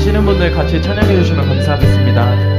아시는 분들 같이 찬양해 주시면 감사하겠습니다.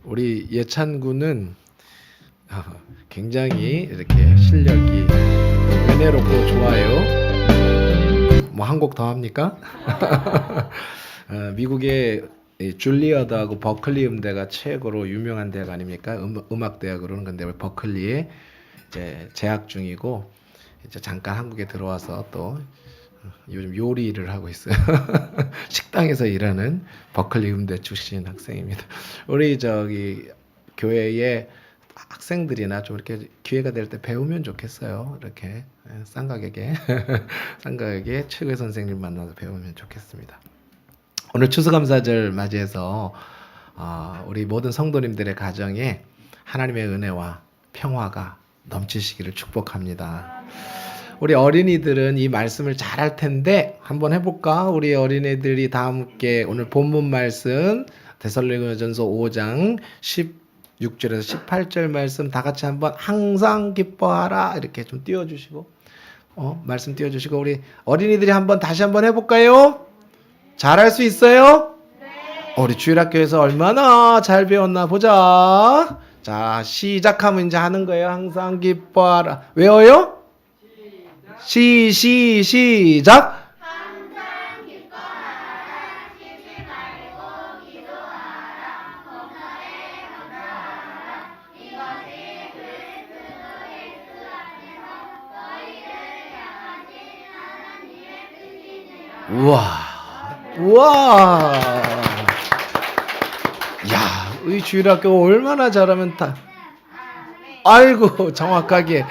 우리 예찬군은 굉장히 이렇게 실력이 은혜롭고 좋아요. 뭐 한 곡 더 합니까? 미국의 줄리어드하고 버클리 음대가 최고로 유명한 대학 아닙니까? 음악 대학으로는. 근데 버클리에 이제 재학 중이고 이제 잠깐 한국에 들어와서 또 요즘 요리를 하고 있어요. 식당에서 일하는 버클리 음대 출신 학생입니다. 우리 교회의 학생들이나 좀 이렇게 기회가 될 때 배우면 좋겠어요. 이렇게 쌍각에게 최고의 선생님 만나서 배우면 좋겠습니다. 오늘 추수감사절 맞이해서 우리 모든 성도님들의 가정에 하나님의 은혜와 평화가 넘치시기를 축복합니다. 우리 어린이들은 이 말씀을 잘 할 텐데 한번 해볼까? 우리 어린이들이 다 함께 오늘 본문 말씀 데살로니가전서 5장 16절에서 18절 말씀 다 같이 한번 항상 기뻐하라 이렇게 좀 띄워주시고 말씀 띄워주시고 우리 어린이들이 다시 한번 해볼까요? 잘할 수 있어요? 네. 우리 주일학교에서 얼마나 잘 배웠나 보자. 자, 시작하면 이제 하는 거예요. 항상 기뻐하라. 외워요? 시작. 항상 기뻐하라. 쉬지 말고 기도하라. 범사에 감사하라. 이것이 그리스도 예수 안에서 너희를 향하신 하나님의 뜻이니라. 우와. 야, 우리 주일학교 얼마나 잘하면 아이고 정확하게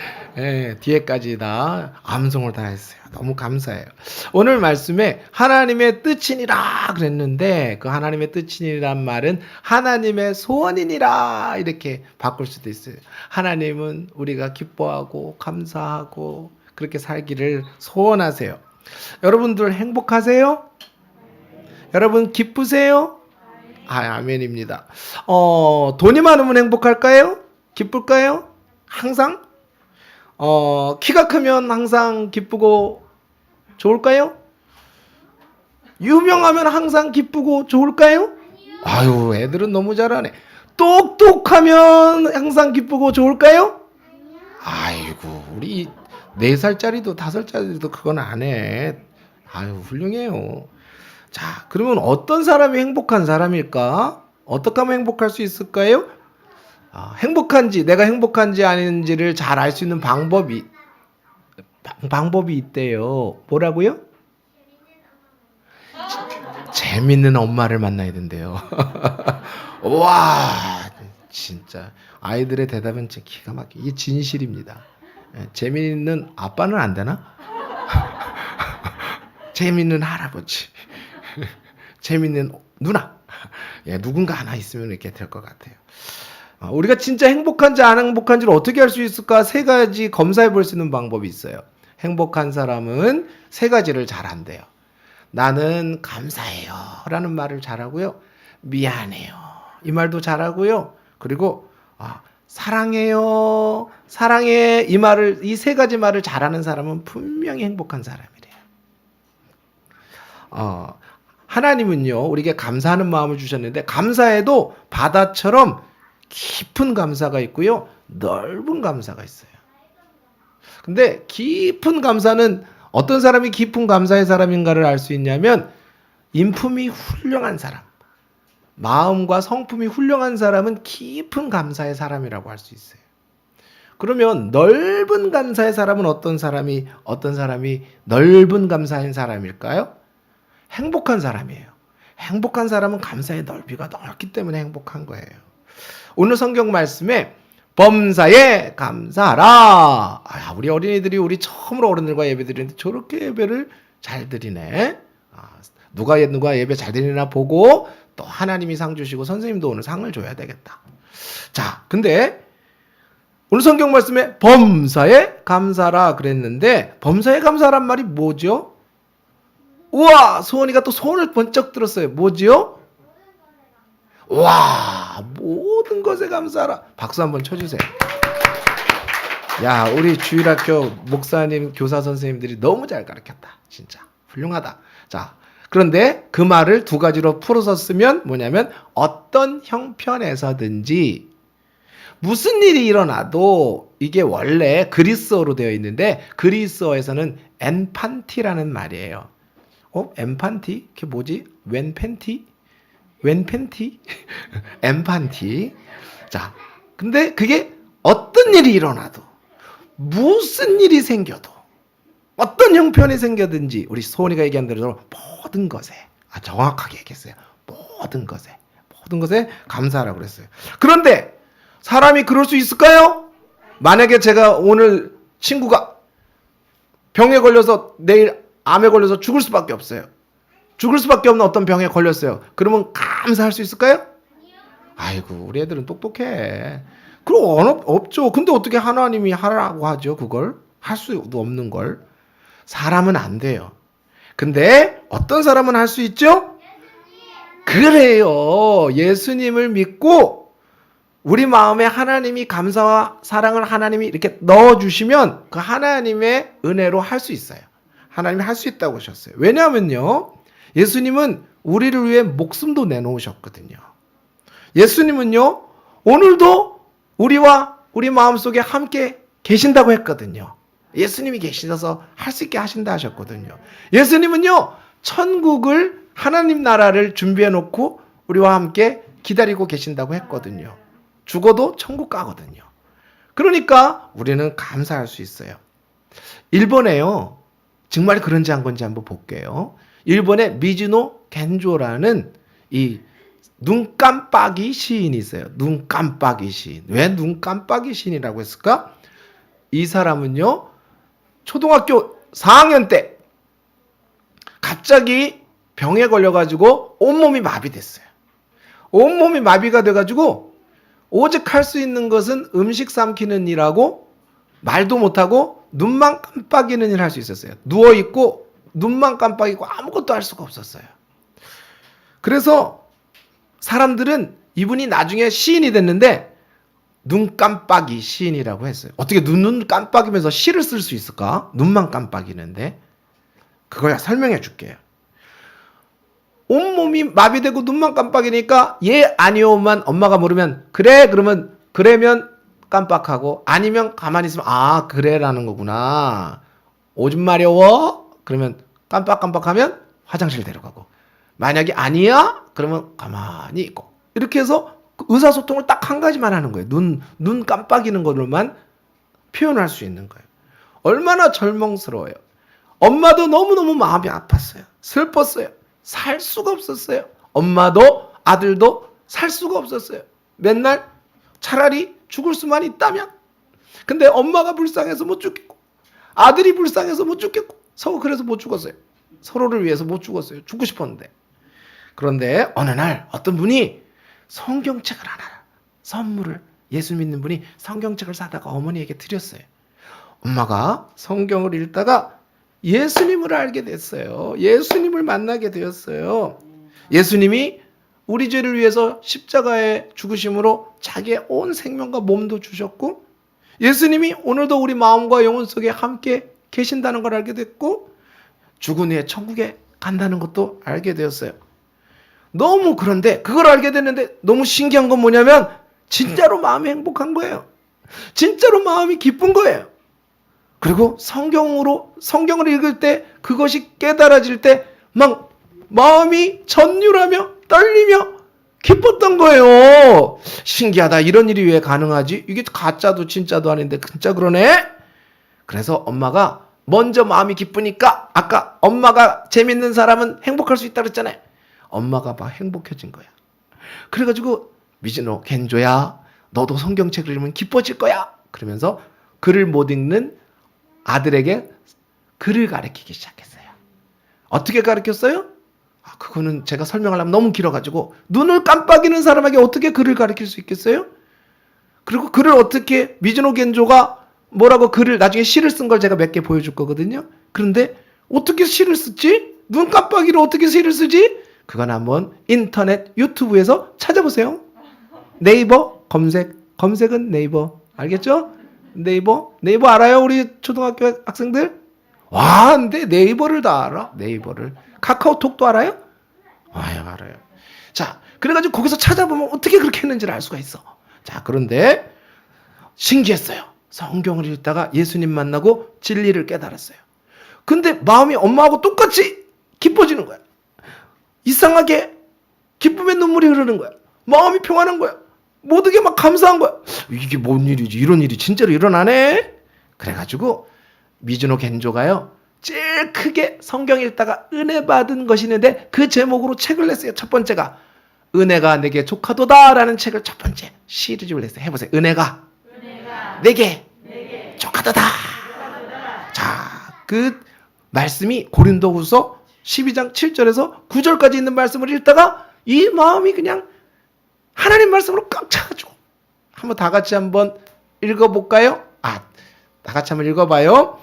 뒤에까지 다 암송을 다 했어요. 너무 감사해요. 오늘 말씀에 하나님의 뜻이니라 그랬는데 그 하나님의 뜻이니란 말은 하나님의 소원이니라 이렇게 바꿀 수도 있어요. 하나님은 우리가 기뻐하고 감사하고 그렇게 살기를 소원하세요. 여러분들 행복하세요? 여러분 기쁘세요? 아멘입니다. 돈이 많으면 행복할까요? 기쁠까요? 항상? 키가 크면 항상 기쁘고 좋을까요? 유명하면 항상 기쁘고 좋을까요? 아유, 애들은 너무 잘하네. 똑똑하면 항상 기쁘고 좋을까요? 아이고, 우리 4살짜리도 5살짜리도 그건 안 해. 아유, 훌륭해요. 자, 그러면 어떤 사람이 행복한 사람일까? 어떻게 하면 행복할 수 있을까요? 행복한지, 내가 행복한지 아닌지를 잘 알 수 있는 방법이 있대요. 뭐라고요? 재밌는 엄마를 만나야 된대요. 와, 진짜 아이들의 대답은 진짜 기가 막히게 이게 진실입니다. 재밌는 아빠는 안 되나? 재밌는 할아버지, 재밌는 누나, 누군가 하나 있으면 이렇게 될 것 같아요. 우리가 진짜 행복한지 안 행복한지를 어떻게 알 수 있을까? 3가지 검사해 볼 수 있는 방법이 있어요. 행복한 사람은 3가지를 잘한대요. 나는 감사해요 라는 말을 잘하고요. 미안해요 이 말도 잘하고요. 그리고 사랑해요, 사랑해 이 3가지 말을 잘하는 사람은 분명히 행복한 사람이래요. 하나님은요 우리에게 감사하는 마음을 주셨는데 감사에도 바다처럼 깊은 감사가 있고요, 넓은 감사가 있어요. 근데 깊은 감사는 어떤 사람이 깊은 감사의 사람인가를 알 수 있냐면 인품이 훌륭한 사람, 마음과 성품이 훌륭한 사람은 깊은 감사의 사람이라고 할 수 있어요. 그러면 넓은 감사의 사람은 어떤 사람이 넓은 감사인 사람일까요? 행복한 사람이에요. 행복한 사람은 감사의 넓이가 넓기 때문에 행복한 거예요. 오늘 성경 말씀에 범사에 감사하라. 우리 어린이들이 우리 처음으로 어른들과 예배 드리는데 저렇게 예배를 잘 드리네. 누가 예배 잘 드리나 보고 또 하나님이 상 주시고 선생님도 오늘 상을 줘야 되겠다. 자, 근데 오늘 성경 말씀에 범사에 감사라 그랬는데 범사에 감사란 말이 뭐죠? 우와, 소원이가 또 손을 번쩍 들었어요. 뭐지요? 와, 모든 것에 감사하라. 박수 한번 쳐주세요. 야, 우리 주일학교 목사님, 교사 선생님들이 너무 잘 가르쳤다. 진짜 훌륭하다. 자, 그런데 그 말을 2가지로 풀어서 쓰면 뭐냐면 어떤 형편에서든지 무슨 일이 일어나도 이게 원래 그리스어로 되어 있는데 그리스어에서는 엔판티라는 말이에요. 엔판티? 그게 뭐지? 웬 팬티? 엔판티. 자, 근데 그게 어떤 일이 일어나도 무슨 일이 생겨도 어떤 형편이 생겨든지 우리 소은이가 얘기한 대로 모든 것에 정확하게 얘기했어요. 모든 것에 감사하라고 그랬어요. 그런데 사람이 그럴 수 있을까요? 만약에 제가 오늘 친구가 병에 걸려서 내일 암에 걸려서 죽을 수밖에 없어요. 죽을 수밖에 없는 어떤 병에 걸렸어요. 그러면 감사할 수 있을까요? 아이고, 우리 애들은 똑똑해. 그럼 없죠. 근데 어떻게 하나님이 하라고 하죠? 그걸 할 수도 없는 걸. 사람은 안 돼요. 근데 어떤 사람은 할 수 있죠? 그래요. 예수님을 믿고 우리 마음에 하나님이 감사와 사랑을 하나님이 이렇게 넣어주시면 그 하나님의 은혜로 할 수 있어요. 하나님이 할 수 있다고 하셨어요. 왜냐하면요, 예수님은 우리를 위해 목숨도 내놓으셨거든요. 예수님은요, 오늘도 우리와 우리 마음속에 함께 계신다고 했거든요. 예수님이 계시셔서 할 수 있게 하신다 하셨거든요. 예수님은요, 천국을, 하나님 나라를 준비해 놓고 우리와 함께 기다리고 계신다고 했거든요. 죽어도 천국 가거든요. 그러니까 우리는 감사할 수 있어요. 일본에요, 정말 그런지 안 건지 한번 볼게요. 일본의 미즈노 겐조라는 이 눈깜빡이 시인이 있어요. 눈깜빡이 시인. 왜 눈깜빡이 시인이라고 했을까? 이 사람은요, 초등학교 4학년 때 갑자기 병에 걸려가지고 온몸이 마비됐어요. 온몸이 마비가 돼가지고 오직 할 수 있는 것은 음식 삼키는 일하고 말도 못하고 눈만 깜빡이는 일을 할 수 있었어요. 누워있고 눈만 깜빡이고 아무것도 할 수가 없었어요. 그래서 사람들은 이분이 나중에 시인이 됐는데 눈 깜빡이 시인이라고 했어요. 어떻게 눈 깜빡이면서 시를 쓸 수 있을까? 눈만 깜빡이는데. 그거야 설명해 줄게요. 온몸이 마비되고 눈만 깜빡이니까 예 아니오만 엄마가 모르면 그래 그러면 그래면 깜빡하고 아니면 가만히 있으면 아 그래라는 거구나. 오줌 마려워? 그러면 깜빡깜빡하면 화장실 데려가고 만약에 아니야? 그러면 가만히 있고 이렇게 해서 의사소통을 딱 한 가지만 하는 거예요. 눈 깜빡이는 걸로만 표현할 수 있는 거예요. 얼마나 절망스러워요. 엄마도 너무너무 마음이 아팠어요. 슬펐어요. 살 수가 없었어요. 엄마도 아들도 살 수가 없었어요. 맨날 차라리 죽을 수만 있다면. 근데 엄마가 불쌍해서 못 죽겠고 아들이 불쌍해서 못 죽겠고 서로 그래서 못 죽었어요. 서로를 위해서 못 죽었어요. 죽고 싶었는데. 그런데 어느 날 어떤 분이 성경책을 하나 선물을 예수 믿는 분이 성경책을 사다가 어머니에게 드렸어요. 엄마가 성경을 읽다가 예수님을 알게 됐어요. 예수님을 만나게 되었어요. 예수님이 우리 죄를 위해서 십자가에 죽으심으로 자기의 온 생명과 몸도 주셨고 예수님이 오늘도 우리 마음과 영혼 속에 함께 계신다는 걸 알게 됐고 죽은 후에 천국에 간다는 것도 알게 되었어요. 너무 그런데 그걸 알게 됐는데 너무 신기한 건 뭐냐면 진짜로 마음이 행복한 거예요. 진짜로 마음이 기쁜 거예요. 그리고 성경을 읽을 때 그것이 깨달아질 때 막 마음이 전율하며 떨리며 기뻤던 거예요. 신기하다. 이런 일이 왜 가능하지? 이게 가짜도 진짜도 아닌데 진짜 그러네. 그래서 엄마가 먼저 마음이 기쁘니까 아까 엄마가 재밌는 사람은 행복할 수 있다고 그랬잖아요. 엄마가 막 행복해진 거야. 그래가지고 미즈노 겐조야 너도 성경책을 읽으면 기뻐질 거야. 그러면서 글을 못 읽는 아들에게 글을 가르치기 시작했어요. 어떻게 가르쳤어요? 그거는 제가 설명하려면 너무 길어가지고 눈을 깜빡이는 사람에게 어떻게 글을 가르칠 수 있겠어요? 그리고 글을 어떻게 미즈노 겐조가 뭐라고 글을 나중에 시를 쓴 걸 제가 몇 개 보여줄 거거든요. 그런데 어떻게 시를 쓰지? 눈 깜빡이로 어떻게 시를 쓰지? 그건 한번 인터넷 유튜브에서 찾아보세요. 네이버 검색은 네이버 알겠죠? 네이버 알아요? 우리 초등학교 학생들? 와 근데 네이버를 다 알아? 네이버를 카카오톡도 알아요? 알아요. 자 그래가지고 거기서 찾아보면 어떻게 그렇게 했는지를 알 수가 있어. 자 그런데 신기했어요. 성경을 읽다가 예수님 만나고 진리를 깨달았어요. 근데 마음이 엄마하고 똑같이 기뻐지는 거야. 이상하게 기쁨의 눈물이 흐르는 거야. 마음이 평안한 거야. 모든 게 막 감사한 거야. 이게 뭔 일이지? 이런 일이 진짜로 일어나네? 그래가지고 미즈노 겐조가요. 제일 크게 성경 읽다가 은혜 받은 것이 있는데 그 제목으로 책을 냈어요. 첫 번째가 은혜가 내게 조카도다라는 책을 첫 번째 시리즈를 냈어요. 해보세요. 은혜가 내게 조카도다. 자, 그 말씀이 고린도후서 12장 7절에서 9절까지 있는 말씀을 읽다가 이 마음이 그냥 하나님 말씀으로 꽉 차가지고 한번 다 같이 한번 읽어볼까요? 다 같이 한번 읽어봐요.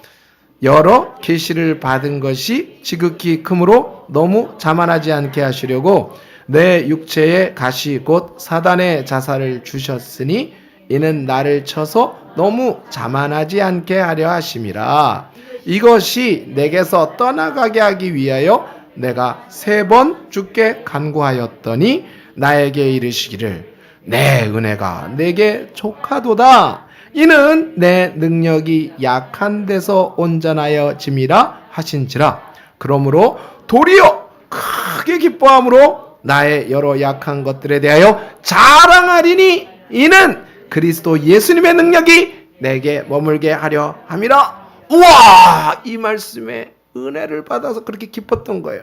여러 계시를 받은 것이 지극히 크므로 너무 자만하지 않게 하시려고 내 육체에 가시 곧 사단의 자살을 주셨으니 이는 나를 쳐서 너무 자만하지 않게 하려 하심이라. 이것이 내게서 떠나가게 하기 위하여 내가 3번 주께 간구하였더니 나에게 이르시기를 내 은혜가 내게 족하도다. 이는 내 능력이 약한 데서 온전하여 짐이라 하신지라. 그러므로 도리어 크게 기뻐함으로 나의 여러 약한 것들에 대하여 자랑하리니 이는 그리스도 예수님의 능력이 내게 머물게 하려 함이라. 우와! 이 말씀에 은혜를 받아서 그렇게 기뻤던 거예요.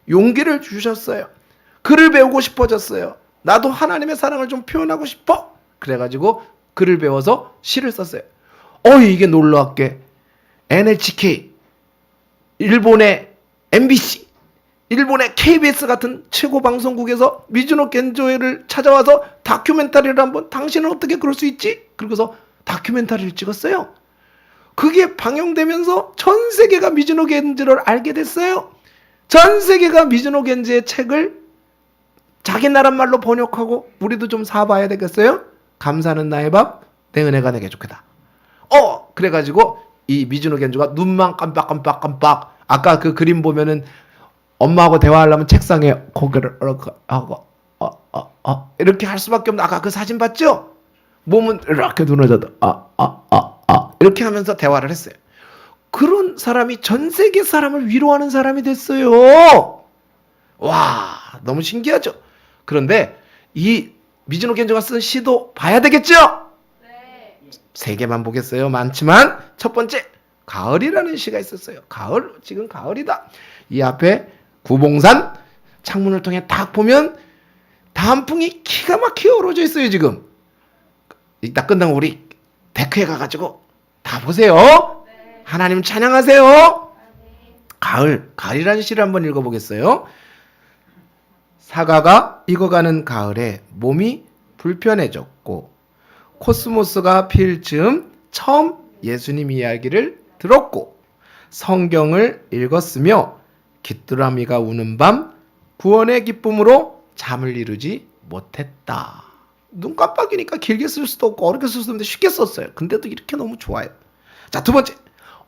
용기를 주셨어요. 글을 배우고 싶어졌어요. 나도 하나님의 사랑을 좀 표현하고 싶어. 그래가지고 글을 배워서 시를 썼어요. 이게 놀라웠게 NHK, 일본의 MBC, 일본의 KBS 같은 최고 방송국에서 미즈노 겐조를 찾아와서 다큐멘터리를 한번 당신은 어떻게 그럴 수 있지? 그러고서 다큐멘터리를 찍었어요. 그게 방영되면서 전 세계가 미즈노 겐즈를 알게 됐어요. 전 세계가 미즈노 겐즈의 책을 자기 나라 말로 번역하고 우리도 좀 사봐야 되겠어요? 감사는 나의 밥, 내 은혜가 내게 좋겠다. 그래가지고 이 미즈노 겐즈가 눈만 깜빡깜빡깜빡, 아까 그 그림 보면은 엄마하고 대화하려면 책상에 고개를 이렇게 하고 이렇게 할 수밖에 없는, 아까 그 사진 봤죠? 몸은 이렇게 누워져도 이렇게 하면서 대화를 했어요. 그런 사람이 전 세계 사람을 위로하는 사람이 됐어요. 와, 너무 신기하죠? 그런데 이 미즈노 겐조가 쓴 시도 봐야 되겠죠? 네. 세 개만 보겠어요. 많지만 첫 번째, 가을이라는 시가 있었어요. 가을, 지금 가을이다. 이 앞에 구봉산 창문을 통해 딱 보면 단풍이 기가 막히게 어우러져 있어요. 지금 이따 끝나면 우리 데크에 가가지고 다 보세요. 네. 하나님 찬양하세요. 가을이라는 시를 한번 읽어보겠어요. 사과가 익어가는 가을에 몸이 불편해졌고 코스모스가 필 즈음 처음 예수님 이야기를 들었고 성경을 읽었으며 귀뚜라미가 우는 밤 구원의 기쁨으로 잠을 이루지 못했다. 눈 깜빡이니까 길게 쓸 수도 없고 어렵게 쓸 수도 없는데 쉽게 썼어요. 근데도 이렇게 너무 좋아요. 자, 두 번째,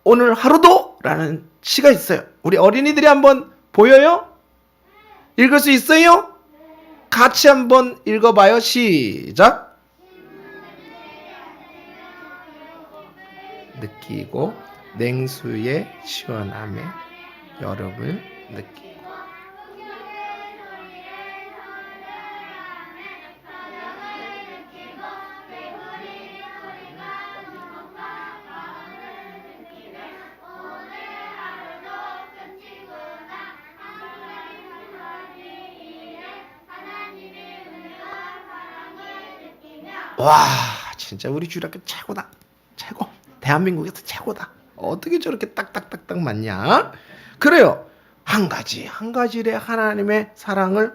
오늘 하루도 라는 시가 있어요. 우리 어린이들이 한번 보여요? 읽을 수 있어요? 같이 한번 읽어봐요. 시작. 느끼고 냉수의 시원함에 여름을 느끼고. 와, 진짜 우리 주일학교 최고다. 최고. 대한민국에서 최고다. 어떻게 저렇게 딱딱딱딱 맞냐? 그래요. 한 가지래 하나님의 사랑을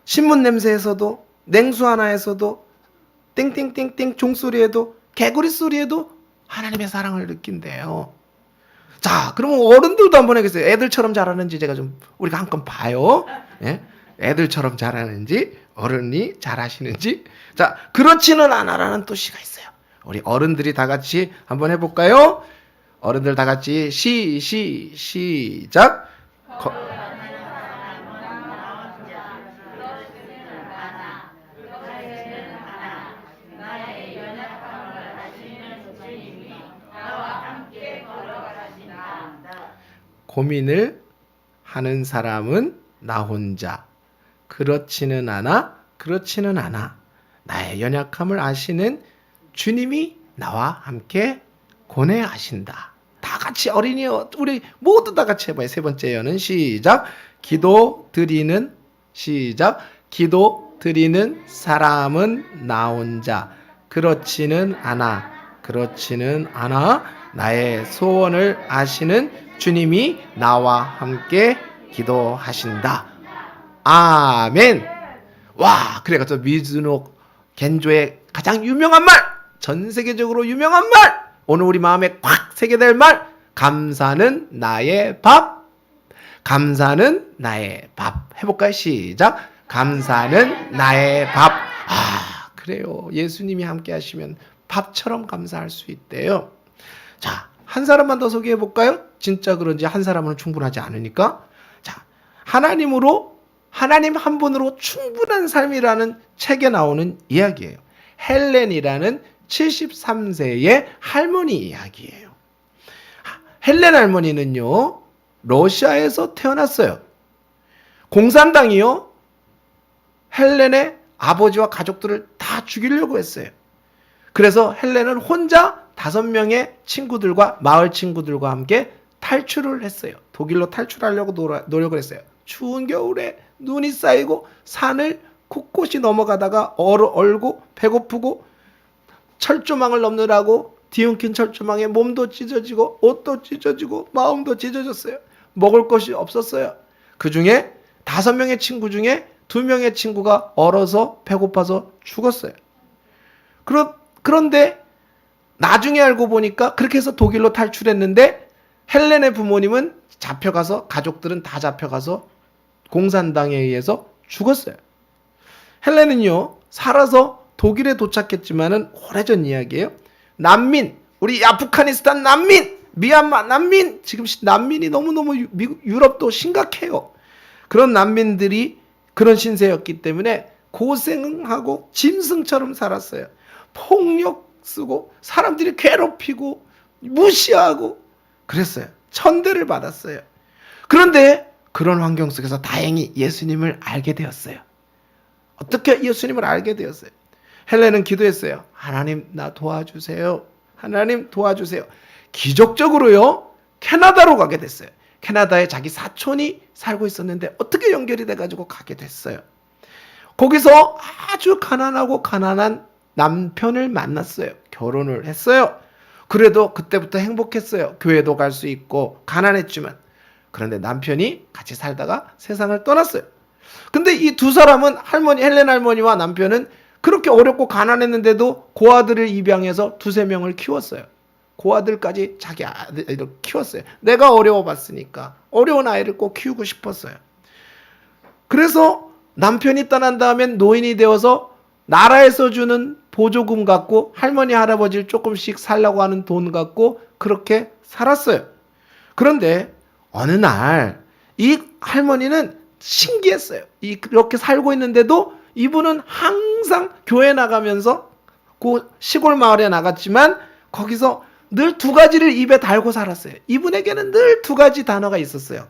신문 냄새에서도, 냉수 하나에서도, 띵띵띵띵 종소리에도, 개구리 소리에도 하나님의 사랑을 느낀대요. 자, 그러면 어른들도 한번 해보세요. 애들처럼 잘하는지 제가 좀 우리가 한번 봐요. 예? 애들처럼 잘하는지, 어른이 잘하시는지. 자, 그렇지는 않아라는 또 시가 있어요. 우리 어른들이 다 같이 한번 해볼까요? 어른들 다 같이 시작. 고민을 하는 사람은 나 혼자. 그렇지는 않아. 나의 연약함을 아시는 주님이 나와 함께 고뇌하신다. 다 같이 어린이 우리 모두 다 같이 해봐요. 세 번째 여는 시작. 기도 드리는 사람은 나 혼자. 그렇지는 않아. 나의 소원을 아시는 주님이 나와 함께 기도하신다. 아멘. 와, 그래가지고 미즈노 겐조의 가장 유명한 말, 전 세계적으로 유명한 말, 오늘 우리 마음에 꽉 새게 될 말, 감사는 나의 밥. 해볼까요? 시작. 감사는 나의 밥. 그래요. 예수님이 함께 하시면 밥처럼 감사할 수 있대요. 자, 한 사람만 더 소개해 볼까요? 진짜 그런지 한 사람은 충분하지 않으니까. 자, 하나님 한 분으로 충분한 삶이라는 책에 나오는 이야기예요. 헬렌이라는 73세의 할머니 이야기예요. 헬렌 할머니는요, 러시아에서 태어났어요. 공산당이요, 헬렌의 아버지와 가족들을 다 죽이려고 했어요. 그래서 헬렌은 혼자 5명의 친구들과 마을 친구들과 함께 탈출을 했어요. 독일로 탈출하려고 노력을 했어요. 추운 겨울에 눈이 쌓이고 산을 곳곳이 넘어가다가 얼고 배고프고 철조망을 넘느라고 뒤엉킨 철조망에 몸도 찢어지고 옷도 찢어지고 마음도 찢어졌어요. 먹을 것이 없었어요. 그 중에 5명의 친구 중에 2명의 친구가 얼어서 배고파서 죽었어요. 그런데 나중에 알고 보니까 그렇게 해서 독일로 탈출했는데 헬렌의 부모님은 잡혀가서 가족들은 다 잡혀가서 공산당에 의해서 죽었어요. 헬렌은요 살아서 독일에 도착했지만은 오래전 이야기예요. 난민, 우리 아프가니스탄 난민, 미얀마 난민, 지금 난민이 너무너무 유럽도 심각해요. 그런 난민들이 그런 신세였기 때문에 고생하고 짐승처럼 살았어요. 폭력 쓰고 사람들이 괴롭히고 무시하고 그랬어요. 천대를 받았어요. 그런데 그런 환경 속에서 다행히 예수님을 알게 되었어요. 어떻게 예수님을 알게 되었어요? 헬렌은 기도했어요. 하나님 나 도와주세요. 하나님 도와주세요. 기적적으로요 캐나다로 가게 됐어요. 캐나다에 자기 사촌이 살고 있었는데 어떻게 연결이 돼가지고 가게 됐어요. 거기서 아주 가난하고 가난한 남편을 만났어요. 결혼을 했어요. 그래도 그때부터 행복했어요. 교회도 갈 수 있고 가난했지만. 그런데 남편이 같이 살다가 세상을 떠났어요. 근데 이 두 사람은 헬렌 할머니와 남편은 그렇게 어렵고 가난했는데도 고아들을 입양해서 두세 명을 키웠어요. 고아들까지 자기 아이들 키웠어요. 내가 어려워봤으니까 어려운 아이를 꼭 키우고 싶었어요. 그래서 남편이 떠난 다음엔 노인이 되어서 나라에서 주는 보조금 갖고 할머니 할아버지를 조금씩 살려고 하는 돈 갖고 그렇게 살았어요. 그런데 어느 날 이 할머니는 신기했어요. 이렇게 살고 있는데도 이분은 항상 교회 나가면서 그 시골 마을에 나갔지만 거기서 늘 두 가지를 입에 달고 살았어요. 이분에게는 늘 두 가지 단어가 있었어요.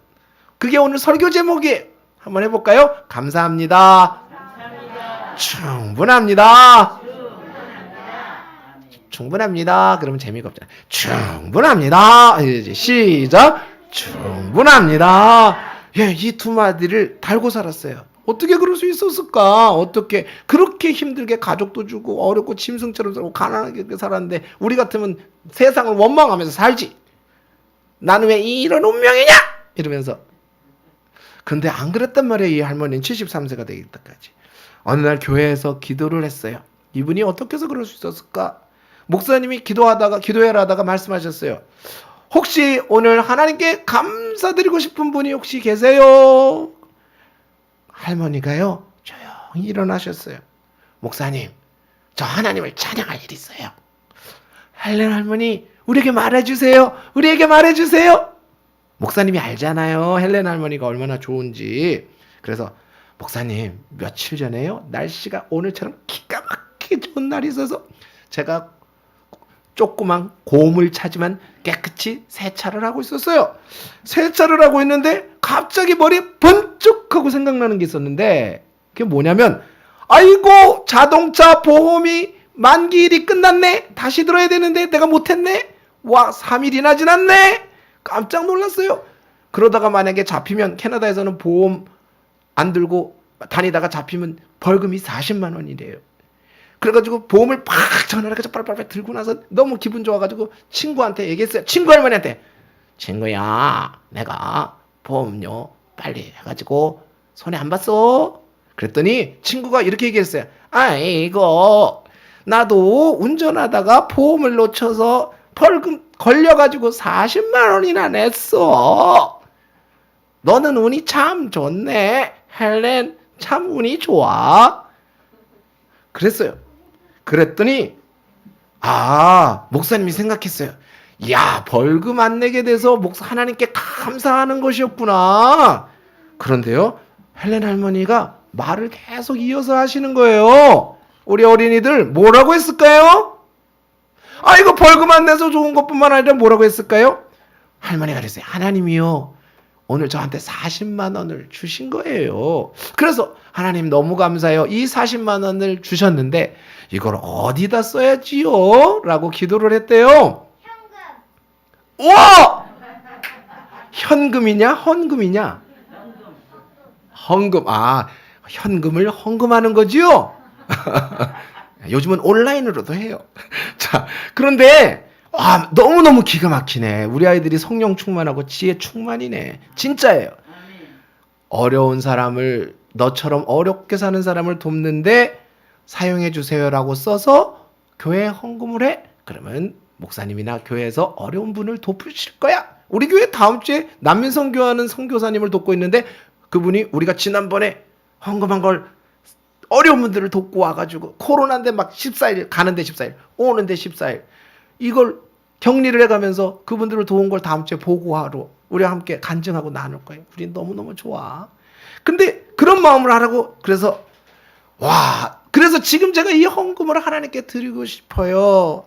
그게 오늘 설교 제목이에요. 한번 해볼까요? 감사합니다. 충분합니다. 충분합니다. 그러면 재미가 없잖아요. 충분합니다. 시작. 충분합니다. 예, 이 두 마디를 달고 살았어요. 어떻게 그럴 수 있었을까? 어떻게 그렇게 힘들게 가족도 주고 어렵고 짐승처럼 살고 가난하게 살았는데 우리 같으면 세상을 원망하면서 살지. 나는 왜 이런 운명이냐? 이러면서. 근데 안 그랬단 말이에요. 이 할머니는 73세가 되기 때까지. 어느 날 교회에서 기도를 했어요. 이분이 어떻게 해서 그럴 수 있었을까? 목사님이 기도해라 하다가 말씀하셨어요. 혹시 오늘 하나님께 감사드리고 싶은 분이 혹시 계세요? 할머니가요 조용히 일어나셨어요. 목사님, 저 하나님을 찬양할 일이 있어요. 헬렌 할머니, 우리에게 말해주세요. 우리에게 말해주세요. 목사님이 알잖아요. 헬렌 할머니가 얼마나 좋은지. 그래서 목사님, 며칠 전에요 날씨가 오늘처럼 기가 막히게 좋은 날이 있어서 제가 조그만 고물 차지만 깨끗이 세차를 하고 있었어요. 세차를 하고 있는데 갑자기 머리에 번쩍하고 생각나는 게 있었는데 그게 뭐냐면 아이고 자동차 보험이 만기일이 끝났네. 다시 들어야 되는데 내가 못했네. 와 3일이나 지났네. 깜짝 놀랐어요. 그러다가 만약에 잡히면 캐나다에서는 보험 안 들고 다니다가 잡히면 벌금이 40만 원이래요. 그래가지고 보험을 팍 전화를 해서 빨빨빨 들고 나서 너무 기분 좋아가지고 친구한테 얘기했어요. 친구 할머니한테. 친구야, 내가 보험료 빨리 해가지고 손해 안 봤어? 그랬더니 친구가 이렇게 얘기했어요. 아이고, 나도 운전하다가 보험을 놓쳐서 벌금 걸려가지고 40만 원이나 냈어. 너는 운이 참 좋네. 헬렌 참 운이 좋아. 그랬어요. 그랬더니 목사님이 생각했어요. 야, 벌금 안 내게 돼서 하나님께 감사하는 것이었구나. 그런데요, 헬렌 할머니가 말을 계속 이어서 하시는 거예요. 우리 어린이들 뭐라고 했을까요? 이거 벌금 안 내서 좋은 것뿐만 아니라 뭐라고 했을까요? 할머니가 그랬어요. 하나님이요, 오늘 저한테 40만 원을 주신 거예요. 그래서 하나님 너무 감사해요. 이 40만 원을 주셨는데 이걸 어디다 써야지요? 라고 기도를 했대요. 현금. 와! 현금이냐? 헌금이냐? 헌금. 현금을 헌금하는 거지요? 요즘은 온라인으로도 해요. 자, 그런데 너무너무 기가 막히네. 우리 아이들이 성령 충만하고 지혜 충만이네. 진짜예요. 어려운 사람을, 너처럼 어렵게 사는 사람을 돕는데 사용해 주세요라고 써서 교회에 헌금을 해. 그러면 목사님이나 교회에서 어려운 분을 돕으실 거야. 우리 교회 다음 주에 난민 선교하는 선교사님을 돕고 있는데 그분이 우리가 지난번에 헌금한 걸 어려운 분들을 돕고 와가지고 코로나인데 막 14일 가는데 14일 오는데 14일 이걸 격리를 해가면서 그분들을 도운 걸 다음 주에 보고하러 우리와 함께 간증하고 나눌 거예요. 우리 너무너무 좋아. 근데 그런 마음을 하라고 그래서 그래서 지금 제가 이 헌금을 하나님께 드리고 싶어요.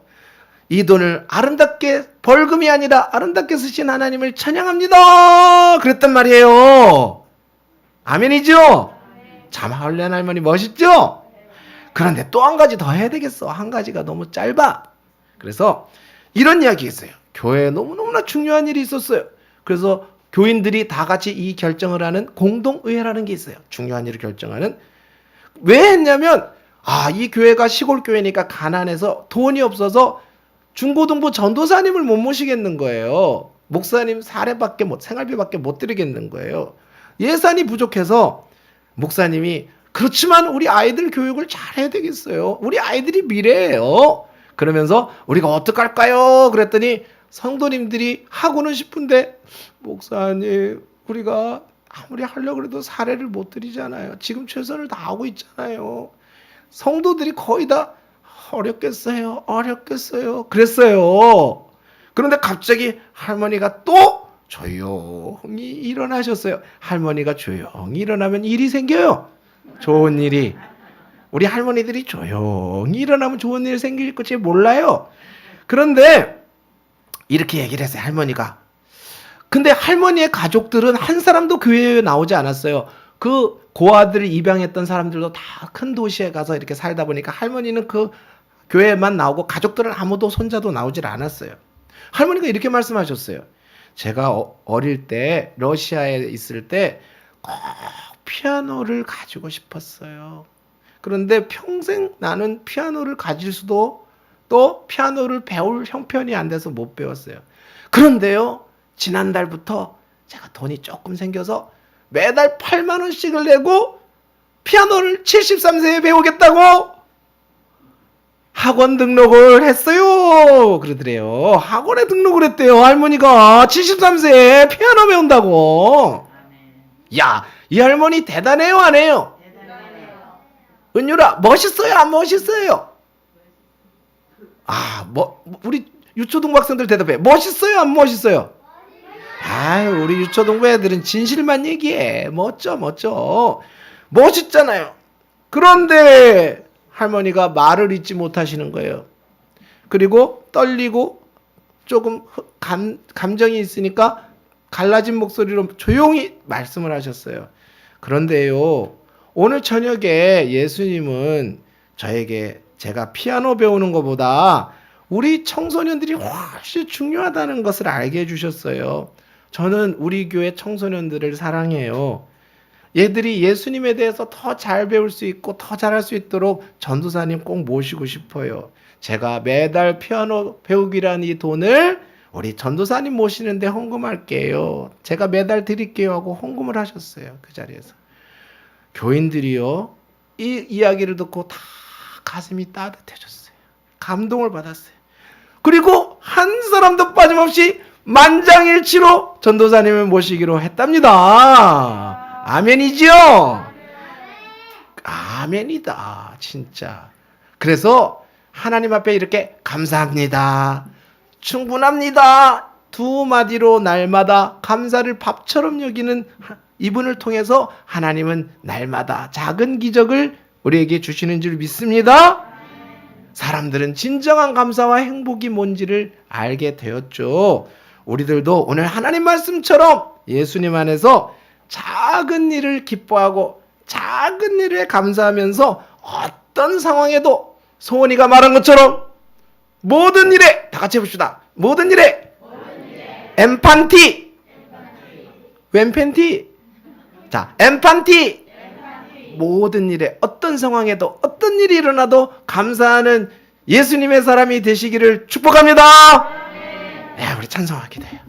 이 돈을 아름답게 벌금이 아니라 아름답게 쓰신 하나님을 찬양합니다. 그랬단 말이에요. 아멘이죠? 참 할렐루야 할머니 멋있죠? 그런데 또 한 가지 더 해야 되겠어. 한 가지가 너무 짧아. 그래서 이런 이야기 있어요. 교회에 너무너무나 중요한 일이 있었어요. 그래서 교인들이 다 같이 이 결정을 하는 공동의회라는 게 있어요. 중요한 일을 결정하는. 왜 했냐면 이 교회가 시골 교회니까 가난해서 돈이 없어서 중고등부 전도사님을 못 모시겠는 거예요. 목사님 생활비밖에 못 드리겠는 거예요. 예산이 부족해서 목사님이 그렇지만 우리 아이들 교육을 잘해야 되겠어요. 우리 아이들이 미래예요. 그러면서 우리가 어떡할까요? 그랬더니 성도님들이 하고는 싶은데 목사님 우리가 아무리 하려고 해도 사례를 못 드리잖아요. 지금 최선을 다하고 있잖아요. 성도들이 거의 다 어렵겠어요. 그랬어요. 그런데 갑자기 할머니가 또 조용히 일어나셨어요. 할머니가 조용히 일어나면 일이 생겨요. 좋은 일이. 우리 할머니들이 조용히 일어나면 좋은 일이 생길 것이 몰라요. 그런데 이렇게 얘기를 했어요. 할머니가. 근데 할머니의 가족들은 한 사람도 교회에 나오지 않았어요. 그 고아들을 입양했던 사람들도 다 큰 도시에 가서 이렇게 살다 보니까 할머니는 그 교회만 나오고 가족들은 아무도 손자도 나오질 않았어요. 할머니가 이렇게 말씀하셨어요. 제가 어릴 때 러시아에 있을 때 꼭 피아노를 가지고 싶었어요. 그런데 평생 나는 피아노를 가질 수도 또 피아노를 배울 형편이 안 돼서 못 배웠어요. 그런데요, 지난달부터 제가 돈이 조금 생겨서 매달 8만 원씩을 내고 피아노를 73세에 배우겠다고 학원 등록을 했어요. 그러더래요. 학원에 등록을 했대요. 할머니가 73세에 피아노 배운다고. 야, 이 할머니 대단해요, 안 해요? 은유라, 멋있어요, 안 멋있어요? 우리 유초등부 학생들 대답해. 멋있어요, 안 멋있어요? 우리 유초등부 애들은 진실만 얘기해. 멋져. 멋있잖아요. 그런데 할머니가 말을 잇지 못하시는 거예요. 그리고 떨리고 조금 감정이 있으니까 갈라진 목소리로 조용히 말씀을 하셨어요. 그런데요, 오늘 저녁에 예수님은 저에게 제가 피아노 배우는 것보다 우리 청소년들이 훨씬 중요하다는 것을 알게 해주셨어요. 저는 우리 교회 청소년들을 사랑해요. 얘들이 예수님에 대해서 더 잘 배울 수 있고 더 잘할 수 있도록 전도사님 꼭 모시고 싶어요. 제가 매달 피아노 배우기라는 이 돈을 우리 전도사님 모시는데 헌금할게요. 제가 매달 드릴게요 하고 헌금을 하셨어요. 그 자리에서. 교인들이요, 이 이야기를 듣고 다 가슴이 따뜻해졌어요. 감동을 받았어요. 그리고 한 사람도 빠짐없이 만장일치로 전도사님을 모시기로 했답니다. 아멘이지요? 아멘이다, 진짜. 그래서 하나님 앞에 이렇게 감사합니다, 충분합니다 두 마디로 날마다 감사를 밥처럼 여기는 이분을 통해서 하나님은 날마다 작은 기적을 우리에게 주시는 줄 믿습니다. 사람들은 진정한 감사와 행복이 뭔지를 알게 되었죠. 우리들도 오늘 하나님 말씀처럼 예수님 안에서 작은 일을 기뻐하고 작은 일에 감사하면서 어떤 상황에도 소원이가 말한 것처럼 모든 일에, 다 같이 해봅시다. 모든 일에 엠판티, 웬팬티, 자, 엠판티. 모든 일에, 어떤 상황에도 어떤 일이 일어나도 감사하는 예수님의 사람이 되시기를 축복합니다. 네, 우리 찬송하기도 해요.